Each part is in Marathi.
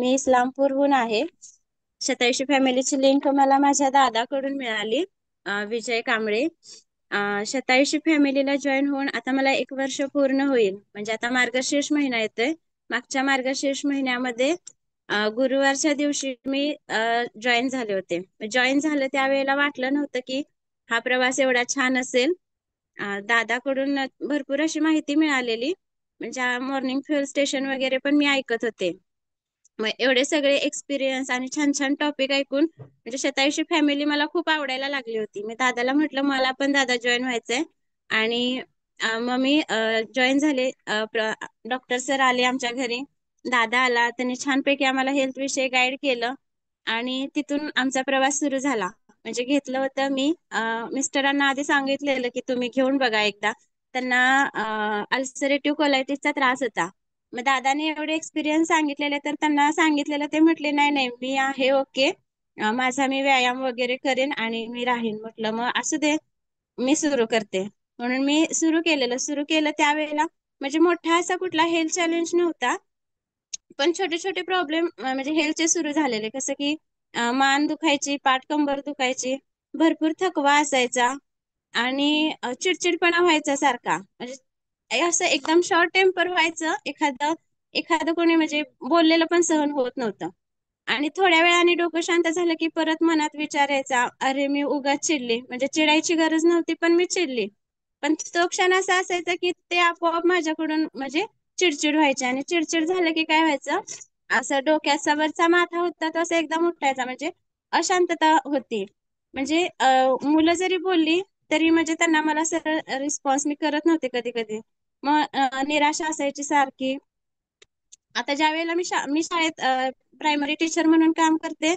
मी इस्लामपूरहून आहे. 87 फॅमिलीची लिंक मला माझ्या दादाकडून मिळाली, विजय कांबळे. 87 फॅमिलीला जॉईन होऊन आता मला 1 वर्ष पूर्ण होईल. म्हणजे आता मार्गशीर्ष महिना येतोय. मागच्या मार्गशीर्ष महिन्यामध्ये गुरुवारच्या दिवशी मी जॉईन झाले होते. जॉईन झालं त्यावेळेला वाटलं नव्हतं की हा प्रवास एवढा छान असेल. दादाकडून भरपूर अशी माहिती मिळालेली. म्हणजे मॉर्निंग फ्युएल स्टेशन वगैरे पण मी ऐकत होते. मग एवढे सगळे एक्सपिरियन्स आणि छान छान टॉपिक ऐकून म्हणजे 87 फॅमिली मला खूप आवडायला लागली होती. मी दादाला म्हटलं मला पण दादा जॉईन व्हायचंय. आणि मग मी जॉईन झाले. डॉक्टर सर आले आमच्या घरी, दादा आला, त्यांनी छानपैकी आम्हाला हेल्थ विषयी गाईड केलं आणि तिथून आमचा प्रवास सुरू झाला. म्हणजे घेतलं होतं मी मिस्टरांना आधी सांगितलेलं की तुम्ही घेऊन बघा एकदा. त्यांना अल्सरेटिव्ह कोलायटिसचा त्रास होता. मग दादाने एवढे एक्सपिरियन्स सांगितलेले तर त्यांना सांगितलेलं, ते म्हटले नाही नाही मी आहे ओके, माझा मी व्यायाम वगैरे करेन आणि मी राहीन. म्हटलं मग असू दे, मी सुरू करते. म्हणून मी सुरू केलं त्यावेळेला म्हणजे मोठा असा कुठला हेल्थ चॅलेंज नव्हता, पण छोटे छोटे प्रॉब्लेम म्हणजे हेल्थचे सुरू झालेले. कसं की मान दुखायची, पाठ कंबर दुखायची, भरपूर थकवा असायचा आणि चिडचिडपणा व्हायचा सारखा. म्हणजे असं एकदम शॉर्ट टेम्पर व्हायचं. एखादं एखादं कोणी म्हणजे बोललेलं पण सहन होत नव्हतं. आणि थोड्या वेळाने डोकं शांत झालं की परत मनात विचार यायचा, अरे मी उगाच चिडली. म्हणजे चिडायची गरज नव्हती पण मी चिडली. पण तो क्षण असा असायचा की ते आपोआप माझ्याकडून म्हणजे चिडचिड व्हायची. आणि चिडचिड झालं की काय व्हायचं, असं डोक्याचा वरचा माथा होता तो असं एकदम उठायचा. म्हणजे अशांतता होती. म्हणजे मुलं जरी बोलली तरी म्हणजे त्यांना मला सरळ रिस्पॉन्स मी करत नव्हते कधी कधी. मग निराशा असायची सारखी. आता ज्या वेळेला मी शाळेत प्रायमरी टीचर म्हणून काम करते,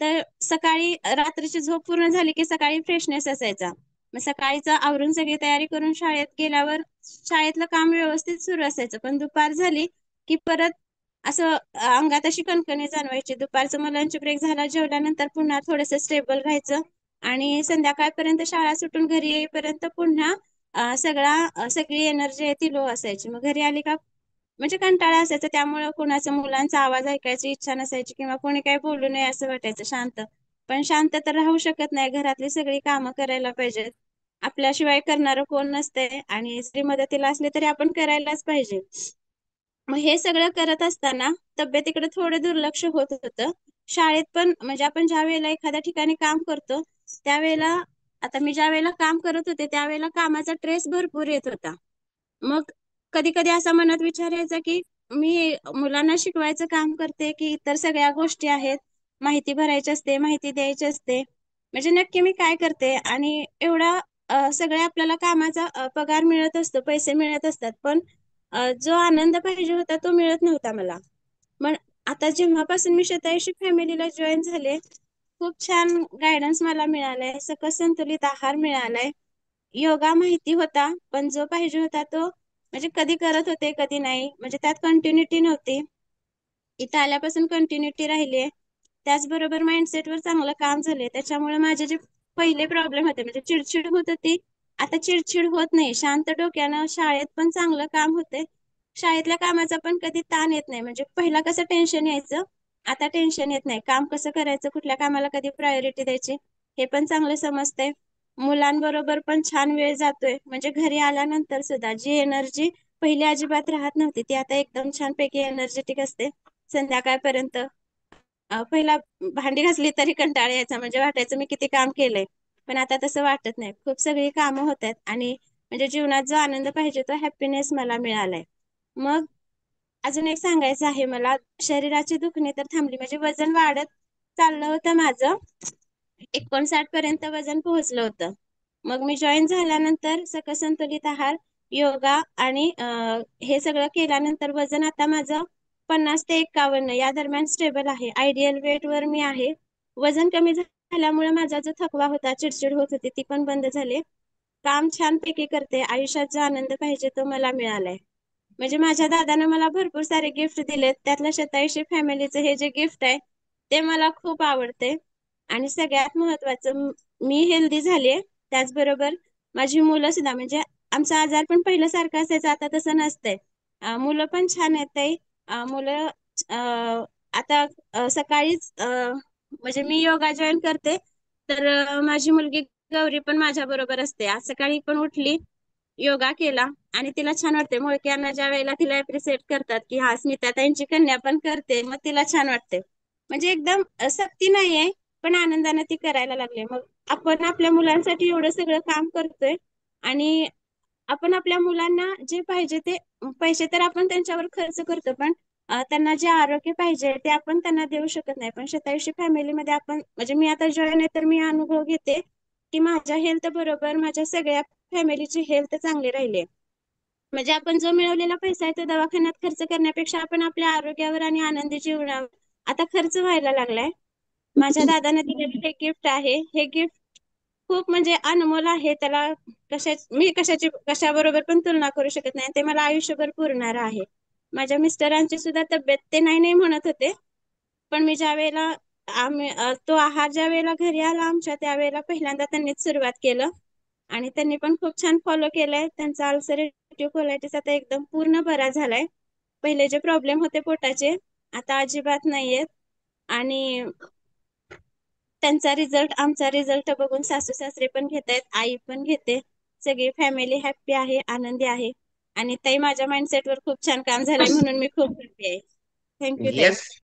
तर सकाळी रात्रीची झोप पूर्ण झाली की सकाळी फ्रेशनेस असायचा. मग सकाळीच आवरून सगळी तयारी करून शाळेत गेल्यावर शाळेतलं काम व्यवस्थित सुरू असायचं. पण दुपार झाली की परत असं अंगात अशी कणकणी जाणवायची. दुपारचं मग लंच ब्रेक झाला, जेवल्यानंतर पुन्हा थोडंसं स्टेबल राहायचं आणि संध्याकाळपर्यंत शाळा सुटून घरी येईपर्यंत पुन्हा सगळी एनर्जी आहे ती लो असायची. मग घरी आली का म्हणजे कंटाळा असायचा. त्यामुळे कोणाचा मुलांचा आवाज ऐकायची इच्छा नसायची किंवा कोणी काही बोलू नये असं वाटायचं. शांत, पण शांत तर राहू शकत नाही, घरातली सगळी कामं करायला पाहिजेत. आपल्याशिवाय करणारं कोण नसतंय आणि स्त्री मदतीला असले तरी आपण करायलाच पाहिजे. मग हे सगळं करत असताना तब्येतीकडे थोडं दुर्लक्ष होत होतं. शाळेत पण म्हणजे आपण ज्या वेळेला एखाद्या ठिकाणी काम करतो त्यावेळेला, आता मी ज्या वेळेला काम करत होते त्यावेळेला कामाचा ट्रेस भरपूर येत होता. मग कधी कधी असा मनात विचार यायचा की मी मुलांना शिकवायचं काम करते की इतर सगळ्या गोष्टी आहेत, माहिती भरायची असते, माहिती द्यायची असते, म्हणजे नक्की मी काय करते. आणि एवढा सगळ्या आपल्याला कामाचा पगार मिळत असतो, पैसे मिळत असतात, पण जो आनंद पाहिजे होता तो मिळत नव्हता मला. मग आता जेव्हापासून मी 87 फॅमिलीला जॉईन झाले, खूप छान गायडन्स मला मिळालाय, सकस संतुलित आहार मिळालाय, योगा माहिती होता पण जो पाहिजे होता तो म्हणजे कधी करत होते कधी नाही, म्हणजे त्यात कंटिन्युटी नव्हती. इथं आल्यापासून कंटिन्युटी राहिली आहे. त्याचबरोबर माइंडसेटवर चांगलं काम झाले. त्याच्यामुळे माझे जे पहिले प्रॉब्लेम होते म्हणजे चिडचिड होत होती, आता चिडचिड होत नाही. शांत डोक्यानं शाळेत पण चांगलं काम होते. शाळेतल्या कामाचा पण कधी ताण येत नाही. म्हणजे पहिला कसं टेन्शन यायचं, आता टेन्शन येत नाही. काम कसं करायचं, कुठल्या कामाला कधी प्रायोरिटी द्यायची हे पण चांगलं समजतंय. मुलांबरोबर पण छान वेळ जातोय. म्हणजे घरी आल्यानंतर सुद्धा जी एनर्जी पहिली अजिबात राहत नव्हती ती आता एकदम छानपैकी एनर्जेटिक असते संध्याकाळपर्यंत. पहिला भांडी घासली तरी कंटाळा यायचा, म्हणजे वाटायचं मी किती काम केलंय. पण आता तसं वाटत नाही. खूप सगळी कामं होत आहेत आणि म्हणजे जीवनात जो आनंद पाहिजे तो हॅपीनेस मला मिळालाय. मग अजून एक सांगायचं आहे मला, शरीराची दुखणी तर थांबली. म्हणजे वजन वाढत चाललं होतं माझं, 59 पर्यंत वजन पोहोचलं होतं. मग मी जॉईन झाल्यानंतर सकस संतुलित आहार, योगा आणि हे सगळं केल्यानंतर वजन आता माझं 50 ते 51 या दरम्यान स्टेबल आहे. आयडियल वेट वर मी आहे. वजन कमी झाल्यामुळे माझा जो थकवा होता, चिडचिड होत होती, ती पण बंद झाली. काम छानपैकी करते. आयुष्यात जो आनंद पाहिजे तो मला मिळालाय. म्हणजे माझ्या दादानं मला भरपूर सारे गिफ्ट दिलेत. त्यातलं 87 फॅमिलीचं हे जे गिफ्ट आहे ते मला खूप आवडते. आणि सगळ्यात महत्वाचं, मी हेल्दी झालीये. त्याचबरोबर माझी मुलं सुद्धा, म्हणजे आमचं आजार पण पहिल्यासारखं असायचं, आता तसं नसतंय. मुलं पण छान आहेत ताई. मुलं आता सकाळीच म्हणजे मी योगा जॉईन करते, तर माझी मुलगी गौरी पण माझ्या बरोबर असते. आज सकाळी पण उठली, योगा केला आणि तिला छान वाटते. मुळक्यांना ज्या वेळेला तिला अप्रिशिएट करतात की हा स्मिताताईंची कन्या पण करते, मग तिला छान वाटते. म्हणजे एकदम सक्ती नाहीये, पण आनंदाने ती करायला लागली. मग आपण आपल्या मुलांसाठी एवढं सगळं काम करतोय आणि आपण आपल्या मुलांना जे पाहिजे ते पैसे तर आपण त्यांच्यावर खर्च करतो, पण त्यांना जे आरोग्य पाहिजे ते आपण त्यांना देऊ शकत नाही. पण शतायुषी फॅमिलीमध्ये आपण, म्हणजे मी आता जॉईन आहे तर मी अनुभव घेते की माझ्या हेल्थ बरोबर माझ्या सगळ्या फॅमिलीची हेल्थ चांगली राहिली. म्हणजे आपण जो मिळवलेला पैसा आहे तो दवाखान्यात खर्च करण्यापेक्षा आपण आपल्या आरोग्यावर आणि आनंदी जीवनावर आता खर्च व्हायला लागलाय. माझ्या दादाने दिलेलं हे गिफ्ट आहे. हे गिफ्ट खूप म्हणजे अनमोल आहे. त्याला मी कशाबरोबर पण तुलना करू शकत नाही. ते मला आयुष्यभर पुरणार आहे. माझ्या मिस्टरांची सुद्धा तब्येत ते नाही नाही म्हणत होते, पण मी ज्या वेळेला तो आहार ज्या वेळेला घरी आला आमच्या, त्यावेळेला पहिल्यांदा त्यांनीच सुरुवात केलं आणि त्यांनी पण खूप छान फॉलो केलंय. त्यांचा अल्सरेटिव्ह कोलायटिस आता एकदम पूर्ण बरा झालाय. पहिले जे प्रॉब्लेम होते पोटाचे आता अजिबात नाहीयेत. आणि त्यांचा रिझल्ट, आमचा रिझल्ट बघून सासू सासरे पण घेत आहेत, आई पण घेते. सगळी फॅमिली हॅप्पी आहे, आनंदी आहे. आणि ताई माझ्या माइंडसेटवर खूप छान काम झालंय म्हणून मी खूप हॅप्पी आहे. थँक्यू ताई. येस.